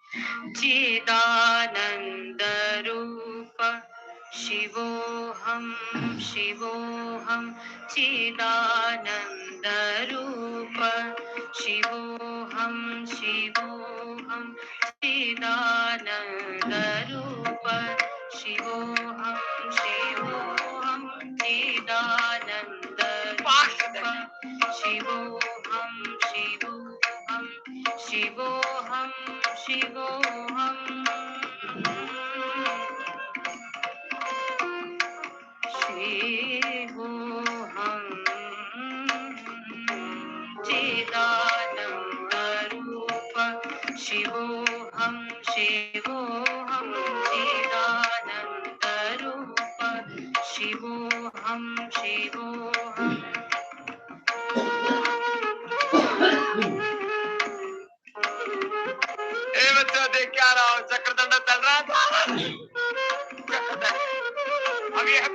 चिदानन्दरूप शिवोऽहं शिवोऽहं चिदानन्दरूप शिवोऽहं शिवोऽहं चिदानन्दरूप शिवोऽहं शिवोऽहं चिदानन्दरूप शिवोऽहं शिवोऽहं शिवोऽहं शिवोऽहं शिवोऽहं चिदानन्दरूप शिवोऽहं शिवोऽहं चिदानन्दरूप शिवोऽहं शिवोऽहं बच्चों देख क्या रहा हूँ चक्रदंड चल रहा था अभी है